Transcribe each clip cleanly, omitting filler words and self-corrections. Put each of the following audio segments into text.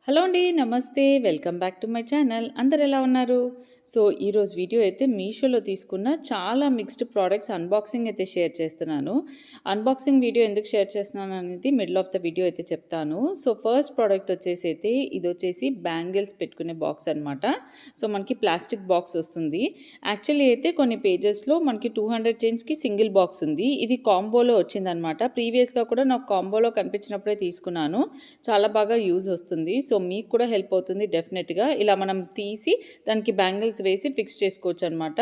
Hello అండి, నమస్తే. Welcome back to my channel. అందరు ఎలా ఉన్నారు? సో ఈరోజు వీడియో అయితే మీషోలో తీసుకున్న చాలా మిక్స్డ్ ప్రోడక్ట్స్ అన్బాక్సింగ్ అయితే షేర్ చేస్తున్నాను. అన్బాక్సింగ్ వీడియో ఎందుకు షేర్ చేస్తున్నాను అనేది మిడిల్ ఆఫ్ ద వీడియో అయితే చెప్తాను. సో ఫస్ట్ ప్రోడక్ట్ వచ్చేసి అయితే ఇది వచ్చేసి బ్యాంగిల్స్ పెట్టుకునే బాక్స్ అనమాట. సో మనకి ప్లాస్టిక్ బాక్స్ వస్తుంది. యాక్చువల్లీ అయితే కొన్ని పేజెస్లో మనకి 200 చైన్స్కి సింగిల్ బాక్స్ ఉంది. ఇది కాంబోలో వచ్చిందనమాట. ప్రీవియస్గా కూడా నాకు కాంబోలో కనిపించినప్పుడే తీసుకున్నాను. చాలా బాగా యూజ్ వస్తుంది. సో మీకు కూడా హెల్ప్ అవుతుంది డెఫినెట్గా. ఇలా మనం తీసి దానికి బ్యాంగిల్స్ వేసి ఫిక్స్ చేసుకోవచ్చు అనమాట.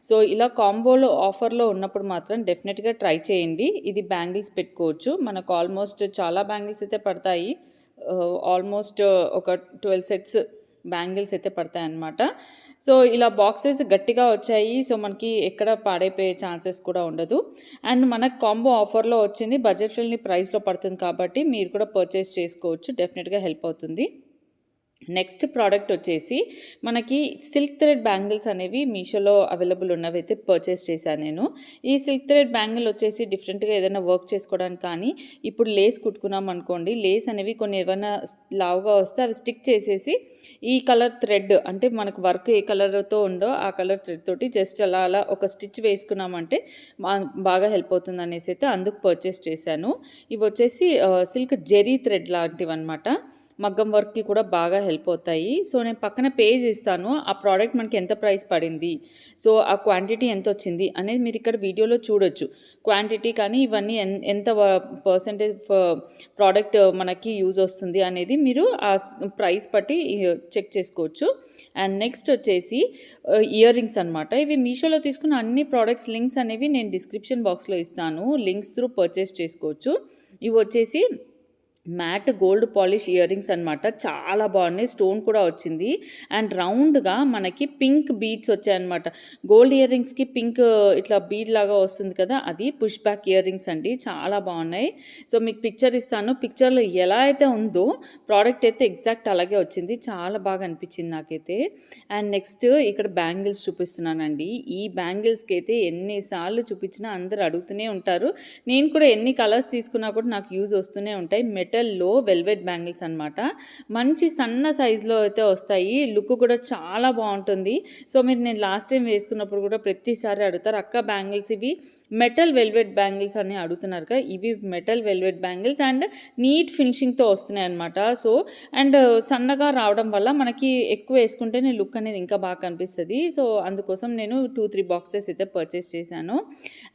సో ఇలా కాంబోలో ఆఫర్లో ఉన్నప్పుడు మాత్రం డెఫినెట్గా ట్రై చేయండి. ఇది బ్యాంగిల్స్ పెట్టుకోవచ్చు. మనకు ఆల్మోస్ట్ చాలా బ్యాంగిల్స్ అయితే పడతాయి. ఆల్మోస్ట్ ఒక 12 సెట్స్ బ్యాంగిల్స్ అయితే పడతాయి అన్నమాట. సో ఇలా బాక్సెస్ గట్టిగా వచ్చాయి. సో మనకి ఎక్కడ పాడైపోయే ఛాన్సెస్ కూడా ఉండదు. అండ్ మనకు కాంబో ఆఫర్లో వచ్చింది. బడ్జెట్ ఫ్రెండ్లీ ప్రైస్లో పడుతుంది కాబట్టి మీరు కూడా పర్చేస్ చేసుకోవచ్చు. డెఫినెట్గా హెల్ప్ అవుతుంది. నెక్స్ట్ ప్రోడక్ట్ వచ్చేసి మనకి సిల్క్ థ్రెడ్ బ్యాంగిల్స్ అనేవి మీషోలో అవైలబుల్ ఉన్నవి అయితే పర్చేస్ చేశాను నేను. ఈ సిల్క్ థ్రెడ్ బ్యాంగిల్ వచ్చేసి డిఫరెంట్గా ఏదైనా వర్క్ చేసుకోవడానికి కానీ, ఇప్పుడు లేస్ కుట్టుకున్నాం అనుకోండి, లేస్ అనేవి కొన్ని ఏమైనా లావుగా వస్తే అవి స్టిక్ చేసేసి ఈ కలర్ థ్రెడ్ అంటే మనకు వర్క్ ఏ కలర్తో ఉందో ఆ కలర్ థ్రెడ్ తోటి జస్ట్ అలా అలా ఒక స్టిచ్ వేసుకున్నామంటే బాగా హెల్ప్ అవుతుంది అనేసి అయితే అందుకు పర్చేస్ చేశాను. ఇవి వచ్చేసి సిల్క్ జెరీ థ్రెడ్ లాంటివి అనమాట. మగ్గం వర్క్కి కూడా బాగా హెల్ప్ అవుతాయి. సో నేను పక్కన పేజ్ ఇస్తాను. ఆ ప్రోడక్ట్ మనకి ఎంత ప్రైస్ పడింది, సో ఆ క్వాంటిటీ ఎంత వచ్చింది అనేది మీరు ఇక్కడ వీడియోలో చూడొచ్చు. క్వాంటిటీ కానీ ఇవన్నీ ఎంత పర్సెంటేజ్ ప్రోడక్ట్ మనకి యూజ్ వస్తుంది అనేది మీరు ఆ ప్రైస్ బట్టి చెక్ చేసుకోవచ్చు. అండ్ నెక్స్ట్ వచ్చేసి ఇయర్ రింగ్స్ అనమాట. ఇవి మీషోలో తీసుకున్న అన్ని ప్రోడక్ట్స్ లింక్స్ అనేవి నేను డిస్క్రిప్షన్ బాక్స్లో ఇస్తాను. లింక్స్ త్రూ పర్చేస్ చేసుకోవచ్చు. ఇవి వచ్చేసి matte gold polish ear rings అనమాట. చాలా బాగున్నాయి. స్టోన్ కూడా వచ్చింది. అండ్ రౌండ్గా మనకి పింక్ బీడ్స్ వచ్చాయన్నమాట. గోల్డ్ ఇయర్ రింగ్స్కి పింక్ ఇట్లా బీడ్ లాగా వస్తుంది కదా, అది పుష్ బ్యాక్ ఇయర్ రింగ్స్ అండి. చాలా బాగున్నాయి. సో మీకు పిక్చర్ ఇస్తాను. పిక్చర్లో ఎలా అయితే ఉందో ప్రోడక్ట్ అయితే ఎగ్జాక్ట్ అలాగే వచ్చింది. చాలా బాగా అనిపించింది నాకైతే. అండ్ నెక్స్ట్ ఇక్కడ బ్యాంగిల్స్ చూపిస్తున్నానండి. ఈ బ్యాంగిల్స్కి అయితే ఎన్నిసార్లు చూపించినా అందరు అడుగుతూనే ఉంటారు. నేను కూడా ఎన్ని కలర్స్ తీసుకున్నా కూడా నాకు యూజ్ వస్తూనే ఉంటాయి. మెటల్లో వెల్వెట్ బ్యాంగిల్స్ అనమాట. మంచి సన్న సైజులో అయితే వస్తాయి. లుక్ కూడా చాలా బాగుంటుంది. సో మీరు నేను లాస్ట్ టైం వేసుకున్నప్పుడు కూడా ప్రతిసారి అడుగుతారు, అక్క బ్యాంగిల్స్ ఇవి మెటల్ వెల్వెట్ బ్యాంగిల్స్ అని అడుగుతున్నారు కదా. ఇవి metal velvet bangles and neat ఫినిషింగ్తో వస్తున్నాయి అనమాట. సో అండ్ సన్నగా రావడం వల్ల మనకి ఎక్కువ వేసుకుంటేనే లుక్ అనేది ఇంకా బాగా కనిపిస్తుంది. సో అందుకోసం నేను 2-3 బాక్సెస్ అయితే పర్చేస్ చేశాను.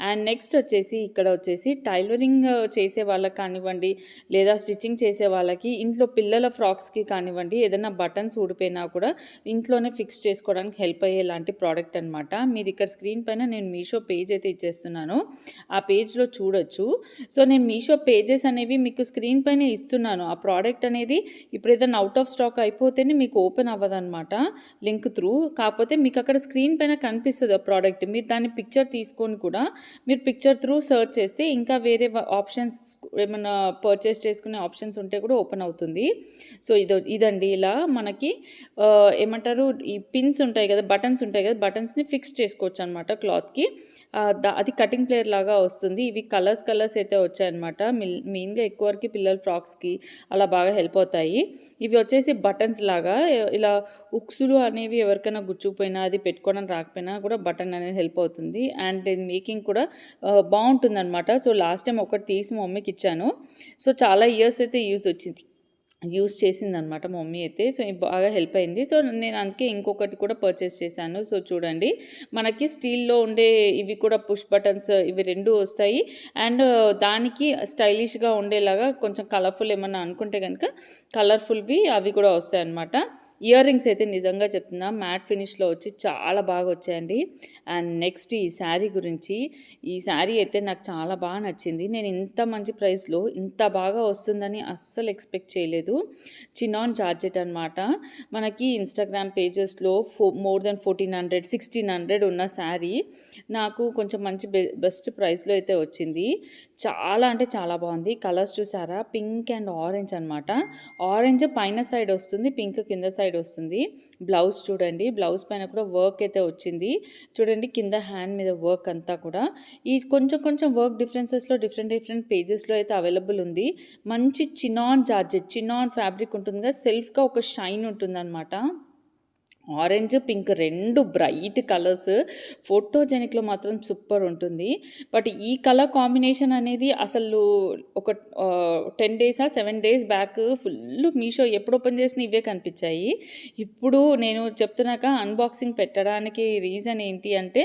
అండ్ నెక్స్ట్ వచ్చేసి ఇక్కడ వచ్చేసి టైలరింగ్ చేసే వాళ్ళకి కానివ్వండి, లేదా స్టిచ్చింగ్ చేసే వాళ్ళకి, ఇంట్లో పిల్లల ఫ్రాక్స్కి కానివ్వండి, ఏదైనా బటన్స్ ఊడిపోయినా కూడా ఇంట్లోనే ఫిక్స్ చేసుకోవడానికి హెల్ప్ అయ్యేలాంటి ప్రోడక్ట్ అనమాట. మీరు ఇక్కడ స్క్రీన్ పైన నేను మీషో పేజ్ అయితే ఇచ్చేస్తున్నాను. ఆ పేజ్లో చూడొచ్చు. సో నేను మీషో పేజెస్ అనేవి మీకు స్క్రీన్ పైన ఇస్తున్నాను. ఆ ప్రోడక్ట్ అనేది ఇప్పుడు ఏదైనా అవుట్ ఆఫ్ స్టాక్ అయిపోతేనే మీకు ఓపెన్ అవ్వదన్నమాట లింక్ త్రూ. కాకపోతే మీకు అక్కడ స్క్రీన్ పైన కనిపిస్తుంది ఆ ప్రోడక్ట్. మీరు దాన్ని పిక్చర్ తీసుకొని కూడా మీరు పిక్చర్ త్రూ సర్చ్ చేస్తే ఇంకా వేరే ఆప్షన్స్ ఏమైనా పర్చేస్ చేసుకునే ఆప్షన్స్ ఉంటే కూడా ఓపెన్ అవుతుంది. సో ఇదండి ఇలా మనకి ఏమంటారు, ఈ పిన్స్ ఉంటాయి కదా, బటన్స్ ఉంటాయి కదా, బటన్స్ని ఫిక్స్ చేసుకోవచ్చు అనమాట క్లాత్కి. అది కటింగ్ ప్లేయర్ లాగా వస్తుంది. ఇవి కలర్స్ అయితే వచ్చాయన్నమాట. మెయిన్గా ఎక్కువ వరకు పిల్లల ఫ్రాక్స్కి అలా బాగా హెల్ప్ అవుతాయి. ఇవి వచ్చేసి బటన్స్ లాగా ఇలా ఉక్సులు అనేవి ఎవరికైనా గుచ్చుకుపోయినా అది పెట్టుకోవడానికి రాకపోయినా కూడా బటన్ అనేది హెల్ప్ అవుతుంది. అండ్ ఇది మేకింగ్ కూడా బాగుంటుంది అనమాట. సో లాస్ట్ టైం ఒకటి తీసి మా మమ్మీకి ఇచ్చాను. సో చాలా ఇయర్స్ అయితే యూజ్ చేసిందనమాట మా మమ్మీ అయితే. సో బాగా హెల్ప్ అయింది. సో నేను అందుకే ఇంకొకటి కూడా పర్చేస్ చేశాను. సో చూడండి, మనకి స్టీల్లో ఉండే ఇవి కూడా పుష్ బటన్స్ ఇవి 2 వస్తాయి. అండ్ దానికి స్టైలిష్గా ఉండేలాగా కొంచెం కలర్ఫుల్ ఏమన్నా అనుకుంటే కనుక కలర్ఫుల్వి అవి కూడా వస్తాయి అన్నమాట. ఇయర్ రింగ్స్ అయితే నిజంగా చెప్తున్నా మ్యాట్ ఫినిష్లో వచ్చి చాలా బాగా వచ్చాయండి. అండ్ నెక్స్ట్ ఈ శారీ గురించి. ఈ శారీ అయితే నాకు చాలా బాగా నచ్చింది. నేను ఇంత మంచి ప్రైస్లో ఇంత బాగా వస్తుందని అస్సలు ఎక్స్పెక్ట్ చేయలేదు. చినాన్ జార్జెట్ అనమాట. మనకి ఇన్స్టాగ్రామ్ పేజెస్లో మోర్ దెన్ 1400, 1600 ఉన్న శారీ నాకు కొంచెం మంచి బెస్ట్ ప్రైస్లో అయితే వచ్చింది. చాలా అంటే చాలా బాగుంది. కలర్స్ చూసారా, పింక్ అండ్ ఆరెంజ్ అనమాట. ఆరెంజ్ పైన సైడ్ వస్తుంది, పింక్ కింద సైడ్ సైడ్ వస్తుంది. బ్లౌజ్ చూడండి, బ్లౌజ్ పైన కూడా వర్క్ అయితే వచ్చింది. చూడండి కింద హ్యాండ్ మీద వర్క్ అంతా కూడా ఈ కొంచెం కొంచెం వర్క్ డిఫరెన్సెస్లో డిఫరెంట్ పేజెస్లో అయితే అవైలబుల్ ఉంది. మంచి చినాన్ జార్జెట్, చినాన్ ఫ్యాబ్రిక్ ఉంటుంది కదా, సెల్ఫ్గా ఒక షైన్ ఉంటుందన్నమాట. Orange, pink 2 bright colours. ఫోటోజెనిక్‌లో మాత్రం సూపర్ ఉంటుంది. బట్ ఈ కలర్ కాంబినేషన్ అనేది అసలు ఒక 10 డేసా 7 డేస్ బ్యాక్ ఫుల్ మీషో ఎప్పుడు ఓపెన్ చేసినా ఇవే కనిపించాయి. ఇప్పుడు నేను చెప్తున్నాక అన్బాక్సింగ్ పెట్టడానికి రీజన్ ఏంటి అంటే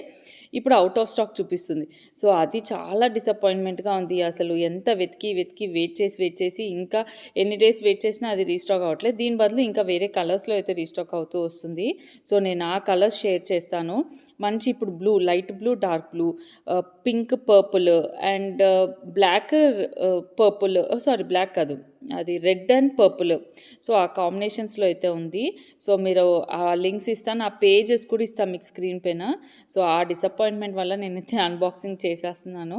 ఇప్పుడు ఔట్ ఆఫ్ స్టాక్ చూపిస్తుంది. సో అది చాలా డిసప్పాయింట్మెంట్‌గా ఉంది. అసలు ఎంత వెతికి వెయిట్ చేసి ఇంకా ఎన్ని డేస్ వెయిట్ చేసినా అది రీస్టాక్ అవ్వట్లేదు. దీని బదులు ఇంకా వేరే కలర్స్‌లో అయితే రీస్టాక్ అవుతూ వస్తుంది. సో నేను ఆ కలర్స్ షేర్ చేస్తాను. మంచి ఇప్పుడు blue, light blue, dark blue, pink, purple and black, purple, sorry black కాదు, అది రెడ్ అండ్ పర్పుల్. సో ఆ కాంబినేషన్స్లో అయితే ఉంది. సో మీరు ఆ లింక్స్ ఇస్తాను, ఆ పేజెస్ కూడా ఇస్తాను మీకు స్క్రీన్ పైన. సో ఆ డిసప్పాయింట్మెంట్ వల్ల నేనైతే అన్బాక్సింగ్ చేసేస్తున్నాను.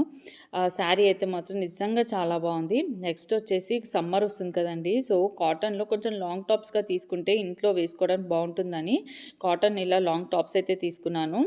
శారీ అయితే మాత్రం నిజంగా చాలా బాగుంది. నెక్స్ట్ వచ్చేసి సమ్మర్ వస్తుంది కదండి, సో కాటన్లో కొంచెం లాంగ్ టాప్స్గా తీసుకుంటే ఇంట్లో వేసుకోవడానికి బాగుంటుందని కాటన్ ఇలా లాంగ్ టాప్స్ అయితే తీసుకున్నాను.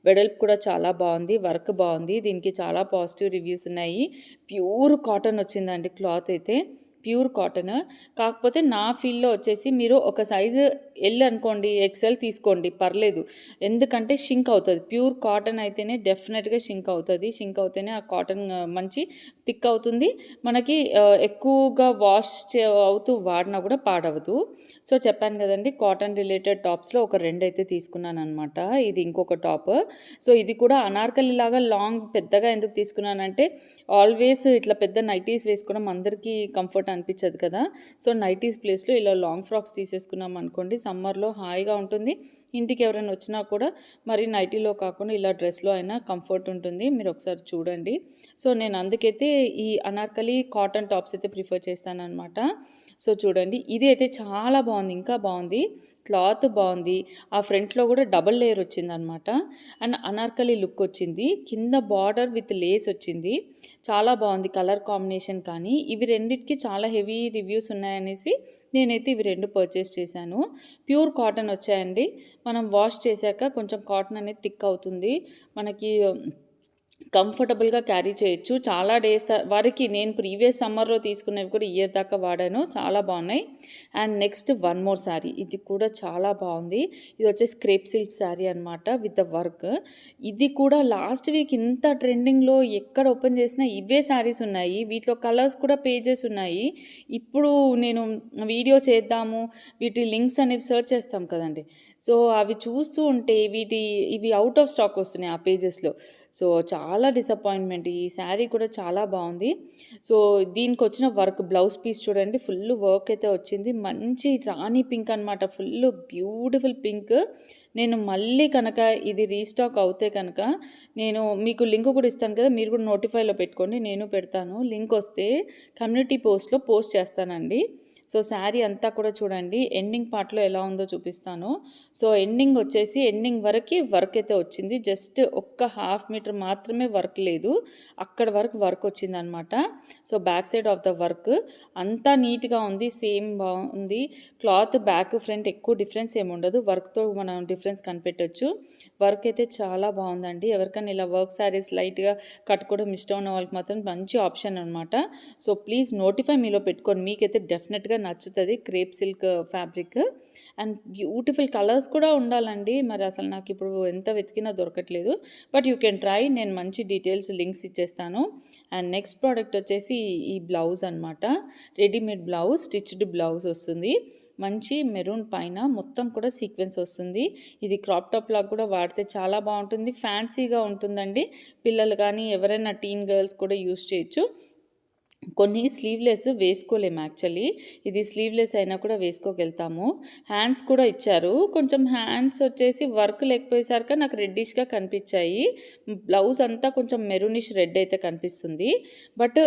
వెడల్పు కూడా చాలా బాగుంది, వర్క్ బాగుంది, దీనికి చాలా పాజిటివ్ రివ్యూస్ ఉన్నాయి. ప్యూర్ కాటన్ వచ్చిందండి క్లాత్ అయితే, ప్యూర్ కాటన్. కాకపోతే నా ఫీల్డ్లో వచ్చేసి మీరు ఒక సైజు ఎల్ అనుకోండి, ఎక్సెల్ తీసుకోండి పర్లేదు, ఎందుకంటే షింక్ అవుతుంది. ప్యూర్ కాటన్ అయితేనే డెఫినెట్గా షింక్ అవుతుంది. షింక్ అవుతేనే ఆ కాటన్ మంచి థిక్ అవుతుంది, మనకి ఎక్కువగా వాష్ అవుతూ వాడినా కూడా పాడవదు. సో చెప్పాను కదండి, కాటన్ రిలేటెడ్ టాప్స్లో ఒక 2 అయితే తీసుకున్నాను అనమాట. ఇది ఇంకొక టాప్. సో ఇది కూడా అనార్కలి లాగా లాంగ్ పెద్దగా ఎందుకు తీసుకున్నానంటే ఆల్వేస్ ఇట్లా పెద్ద నైటీస్ వేసుకోవడం అందరికీ కంఫర్ట్ అనిపించదు కదా. సో నైటీస్ ప్లేస్లో ఇలా లాంగ్ ఫ్రాక్స్ తీసేసుకున్నాం అనుకోండి, సమ్మర్లో హాయిగా ఉంటుంది. ఇంటికి ఎవరైనా వచ్చినా కూడా మరి నైటీలో కాకుండా ఇలా డ్రెస్లో అయినా కంఫర్ట్ ఉంటుంది. మీరు ఒకసారి చూడండి. సో నేను అందుకైతే ఈ అనార్కలి కాటన్ టాప్స్ అయితే ప్రిఫర్ చేస్తానన్నమాట. సో చూడండి, ఇది అయితే చాలా బాగుంది, ఇంకా బాగుంది, క్లాత్ బాగుంది. ఆ ఫ్రంట్లో కూడా డబల్ లేయర్ వచ్చిందనమాట. అండ్ అనార్కలి లుక్ వచ్చింది, కింద బార్డర్ విత్ లేస్ వచ్చింది, చాలా బాగుంది కలర్ కాంబినేషన్. కానీ ఇవి రెండింటికి చాలా హెవీ రివ్యూస్ ఉన్నాయనేసి నేనైతే ఇవి 2 పర్చేస్ చేశాను. ప్యూర్ కాటన్ వచ్చాయండి. మనం వాష్ చేశాక కొంచెం కాటన్ అనేది థిక్ అవుతుంది, మనకి కంఫర్టబుల్గా క్యారీ చేయొచ్చు చాలా డేస్ వరకు. నేను ప్రీవియస్ సమ్మర్లో తీసుకున్నవి కూడా ఇయర్ దాకా వాడాను, చాలా బాగున్నాయి. And next one more sari, ఇది కూడా చాలా బాగుంది. ఇది వచ్చేసి క్రేప్ సిల్క్ శారీ అనమాట విత్ ద వర్క్. ఇది కూడా లాస్ట్ వీక్ ఇంత ట్రెండింగ్లో ఎక్కడ ఓపెన్ చేసినా ఇవే శారీస్ ఉన్నాయి. వీటిలో కలర్స్ కూడా పేజెస్ ఉన్నాయి. ఇప్పుడు నేను వీడియో చేద్దాము, వీటి లింక్స్ అనేవి సెర్చ్ చేస్తాం కదండి, సో అవి చూస్తూ ఉంటే ఇవి అవుట్ ఆఫ్ స్టాక్ వస్తున్నాయి ఆ పేజెస్లో. సో చాలా డిసప్పాయింట్మెంట్. ఈ శారీ కూడా చాలా బాగుంది. సో దీనికి వచ్చిన వర్క్, బ్లౌజ్ పీస్ చూడండి, ఫుల్ వర్క్ అయితే వచ్చింది. మంచి రాణి పింక్ అనమాట, ఫుల్ బ్యూటిఫుల్ పింక్. నేను మళ్ళీ కనుక ఇది రీస్టాక్ అవుతే కనుక నేను మీకు లింక్ కూడా ఇస్తాను కదా, మీరు కూడా నోటిఫైలో పెట్టుకోండి, నేను పెడతాను. లింక్ వస్తే కమ్యూనిటీ పోస్ట్లో పోస్ట్ చేస్తానండి. సో శారీ అంతా కూడా చూడండి, ఎండింగ్ పార్ట్లో ఎలా ఉందో చూపిస్తాను. సో ఎండింగ్ వచ్చేసి ఎండింగ్ వరకు వర్క్ అయితే వచ్చింది, జస్ట్ ఒక్క హాఫ్ మీటర్ మాత్రమే వర్క్ లేదు, అక్కడ వరకు వర్క్ వచ్చిందనమాట. So back side of the work అంతా నీట్గా ఉంది, సేమ్ బాగుంది. క్లాత్ బ్యాక్ ఫ్రంట్ ఎక్కువ డిఫరెన్స్ ఏమి ఉండదు, వర్క్తో మనం డిఫరెన్స్ కనిపెట్టవచ్చు. వర్క్ అయితే చాలా బాగుందండి. ఎవరికైనా ఇలా వర్క్ శారీస్ లైట్గా కట్టుకోవడం ఇష్టం ఉన్న వాళ్ళకి మాత్రం మంచి ఆప్షన్ అనమాట. సో ప్లీజ్ నోటిఫై మీలో పెట్టుకోండి, మీకైతే డెఫినెట్గా నచ్చుతుంది. Crepe silk fabric and beautiful colours కూడా ఉండాలండి, మరి అసలు నాకు ఇప్పుడు ఎంత వెతికినా దొరకట్లేదు. బట్ యూ కెన్ ట్రై, నేను మంచి డీటెయిల్స్ లింక్స్ ఇచ్చేస్తాను. అండ్ నెక్స్ట్ ప్రోడక్ట్ వచ్చేసి ఈ బ్లౌజ్ అనమాట, రెడీమేడ్ బ్లౌజ్, స్టిచ్డ్ బ్లౌజ్ వస్తుంది. మంచి మెరూన్ పైన మొత్తం కూడా సీక్వెన్స్ వస్తుంది. ఇది క్రాప్ టాప్ లాగా కూడా వాడితే చాలా బాగుంటుంది, ఫ్యాన్సీగా ఉంటుందండి. పిల్లలు కానీ ఎవరైనా టీన్ గర్ల్స్ కూడా యూస్ చేయొచ్చు. కొన్ని స్లీవ్లెస్ వేసుకోలేము యాక్చువల్లీ, ఇది స్లీవ్లెస్ అయినా కూడా వేసుకోగలుగుతాము. హ్యాండ్స్ కూడా ఇచ్చారు, కొంచెం హ్యాండ్స్ వచ్చేసి వర్క్ లేకపోయేసరికి నాకు రెడ్డిష్గా కనిపించాయి. బ్లౌజ్ అంతా కొంచెం మెరూనిష్ రెడ్ అయితే కనిపిస్తుంది. బట్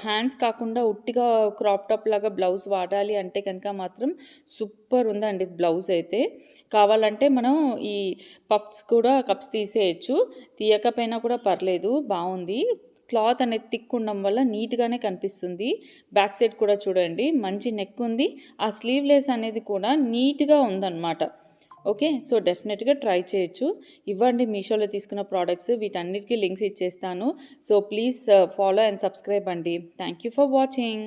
హ్యాండ్స్ కాకుండా ఉట్టిగా క్రాప్ టాప్ లాగా బ్లౌజ్ వాడాలి అంటే కనుక మాత్రం సూపర్ ఉందండి బ్లౌజ్ అయితే. కావాలంటే మనం ఈ కప్స్ తీసేయచ్చు, తీయకపోయినా కూడా పర్లేదు, బాగుంది. క్లాత్ అనేది థిక్ ఉండడం వల్ల నీట్‌గానే కనిపిస్తుంది. బ్యాక్ సైడ్ కూడా చూడండి మంచి నెక్ ఉంది. ఆ స్లీవ్‌లెస్ అనేది కూడా నీట్‌గా ఉందన్నమాట. ఓకే. సో, డెఫినెట్‌గా ట్రై చేయొచ్చు. ఇవ్వండి మీషోలో తీసుకున్న ప్రొడక్ట్స్ వీటన్నిటికి లింక్స్ ఇచ్చేస్తాను. So, please follow and subscribe అండి. Thank you for watching.